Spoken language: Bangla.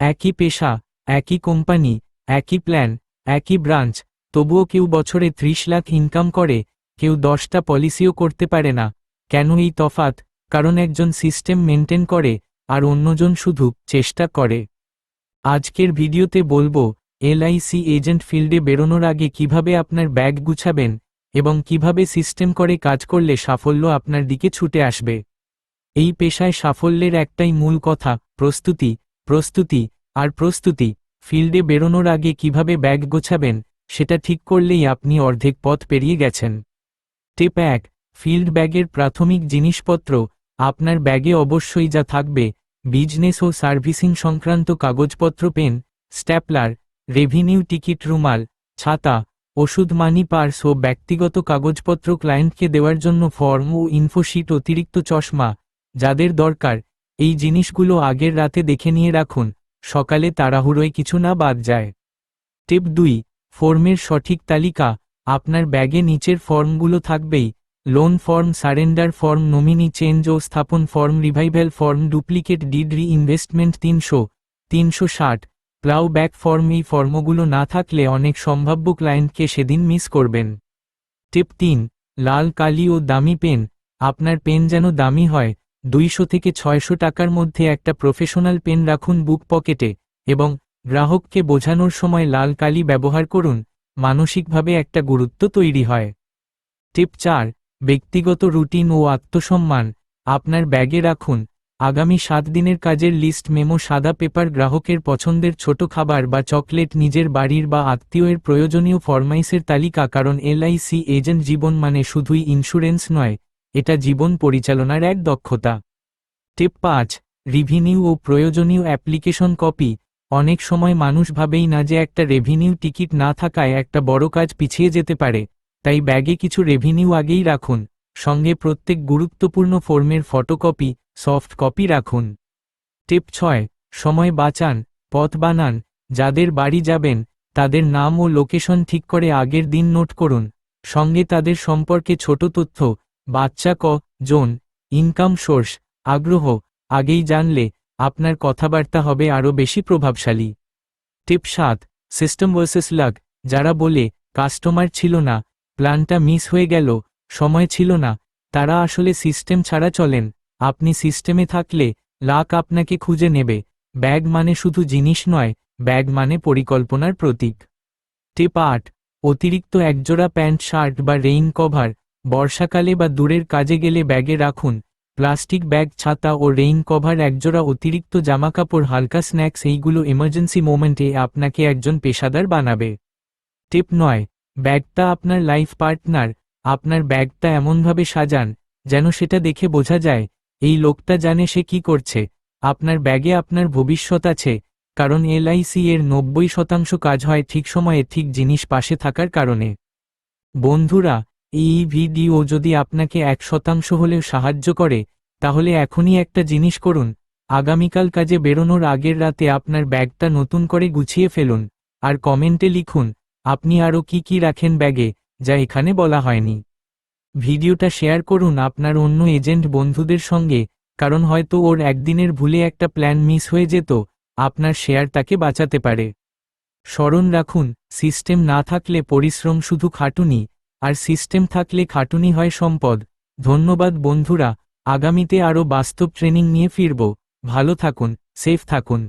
একই পেশা, একই কোম্পানি, একই প্ল্যান, একই ব্রাঞ্চ, তবুও কেউ বছরে 30 লাখ ইনকাম করে, কেউ 10টা পলিসিও করতে পারে না। কেন এই তফাৎ? কারণ একজন সিস্টেম মেনটেন করে আর অন্যজন শুধু চেষ্টা করে। আজকের ভিডিওতে বলবো এলআইসি এজেন্ট ফিল্ডে বেরোনোর আগে কিভাবে আপনার ব্যাগ গুছাবেন এবং কিভাবে সিস্টেম করে কাজ করলে সাফল্য আপনার দিকে ছুটে আসবে। এই পেশায় সাফল্যের একটাই মূল কথা, প্রস্তুতি, প্রস্তুতি আর প্রস্তুতি। ফিল্ডে বেরোনোর আগে কিভাবে ব্যাগ গোছাবেন সেটা ঠিক করলেই আপনি অর্ধেক পথ পেরিয়ে গেছেন। টিপ 1, ফিল্ড ব্যাগের প্রাথমিক জিনিসপত্র। আপনার ব্যাগে অবশ্যই যা থাকবে: বিজনেস ও সার্ভিসিং সংক্রান্ত কাগজপত্র, পেন, স্ট্যাপলার, রেভিনিউ টিকিট, রুমাল, ছাতা, ওষুধ, মানি পার্স ও ব্যক্তিগত কাগজপত্র, ক্লায়েন্টকে দেওয়ার জন্য ফর্ম ও ইনফোশিট, অতিরিক্ত চশমা। যাদের দরকার এই জিনিসগুলো আগের রাতে দেখে নিয়ে রাখুন, সকালে তাড়াহুড়োয় কিছু না বাদ যায়। টিপ 2, ফর্মের সঠিক তালিকা। আপনার ব্যাগে নিচের ফর্মগুলো থাকবেই: loan form, surrender form, nominee change ও স্থাপন form, revival form, duplicate deed, reinvestment 360, plough back form. এই ফর্মগুলো না থাকলে অনেক সম্ভাব্য ক্লায়েন্টকে সেদিন মিস করবেন। টিপ 3, লাল কালি ও দামি পেন। আপনার পেন যেন দামি হয়। 200 থেকে 600 টাকার মধ্যে একটা প্রফেশনাল পেন রাখুন বুক পকেটে এবং গ্রাহককে বোঝানোর সময় লাল কালি ব্যবহার করুন। মানসিকভাবে একটা গুরুত্ব তৈরি হয়। টিপ 4, ব্যক্তিগত রুটিন ও আত্মসম্মান। আপনার ব্যাগে রাখুন আগামী 7 দিনের কাজের লিস্ট, মেমো, সাদা পেপার, গ্রাহকের পছন্দের ছোট খাবার বা চকলেট, নিজের বাড়ির বা আত্মীয়ের প্রয়োজনীয় ফরমাইশের তালিকা। কারণ এলআইসি এজেন্ট জীবন মানে শুধুই ইন্স্যুরেন্স নয়, এটা জীবন পরিচালনার এক দক্ষতা। টিপ 5, রেভিনিউ ও প্রয়োজনীয় অ্যাপ্লিকেশন কপি। অনেক সময় মানুষ ভাবেই না যে একটা রেভিনিউ টিকিট না থাকায় একটা বড় কাজ পিছিয়ে যেতে পারে। তাই ব্যাগে কিছু রেভিনিউ আগেই রাখুন। সঙ্গে প্রত্যেক গুরুত্বপূর্ণ ফর্মের ফটোকপি, সফট কপি রাখুন। টিপ 6, সময় বাঁচান, পথ বানান। যাদের বাড়ি যাবেন তাদের নাম ও লোকেশন ঠিক করে আগের দিন নোট করুন। সঙ্গে তাদের সম্পর্কে ছোট তথ্য: বাচ্চা জন, ইনকাম সোর্স, আগ্রহ আগেই জানলে আপনার কথাবার্তা হবে আরও বেশি প্রভাবশালী। টিপ 7, সিস্টেম ভার্সেস লাক। যারা বলে কাস্টমার ছিল না, প্ল্যানটা মিস হয়ে গেল, সময় ছিল না, তারা আসলে সিস্টেম ছাড়া চলেন। আপনি সিস্টেমে থাকলে লাক আপনাকে খুঁজে নেবে। ব্যাগ মানে শুধু জিনিস নয়, ব্যাগ মানে পরিকল্পনার প্রতীক। টিপ 8, অতিরিক্ত একজোড়া প্যান্ট, শার্ট বা রেইন কভার। বর্ষাকালে বা দূরের কাজে গেলে ব্যাগে রাখুন প্লাস্টিক ব্যাগ, ছাতা ও রেইন কভার, একজোড়া অতিরিক্ত জামাকাপড়, হালকা স্ন্যাক্স। এইগুলো এমার্জেন্সি মোমেন্টে আপনাকে একজন পেশাদার বানাবে। টিপ 9, ব্যাগটা আপনার লাইফ পার্টনার। আপনার ব্যাগটা এমনভাবে সাজান যেন সেটা দেখে বোঝা যায় এই লোকটা জানে সে কি করছে। আপনার ব্যাগে আপনার ভবিষ্যৎ আছে, কারণ এলআইসি এর 90% কাজ হয় ঠিক সময়ে ঠিক জিনিস পাশে থাকার কারণে। বন্ধুরা, এই ভিডিও যদি আপনাকে 1% হলেও সাহায্য করে, তাহলে এখনই একটা জিনিস করুন: আগামীকাল কাজে বেরোনোর আগের রাতে আপনার ব্যাগটা নতুন করে গুছিয়ে ফেলুন আর কমেন্টে লিখুন আপনি আরও কি কি রাখেন ব্যাগে, যা এখানে বলা হয়নি। ভিডিওটা শেয়ার করুন আপনার অন্য এজেন্ট বন্ধুদের সঙ্গে, কারণ হয়তো ওর একদিনের ভুলে একটা প্ল্যান মিস হয়ে যেত, আপনার শেয়ার তাকে বাঁচাতে পারে। স্মরণ রাখুন, সিস্টেম না থাকলে পরিশ্রম শুধু খাটুনি, আর সিস্টেম থাকলে খাটুনি হয় সম্পদ। ধন্যবাদ বন্ধুরা, আগামীতে আরও বাস্তব ট্রেনিং নিয়ে ফিরব। ভালো থাকুন, সেফ থাকুন।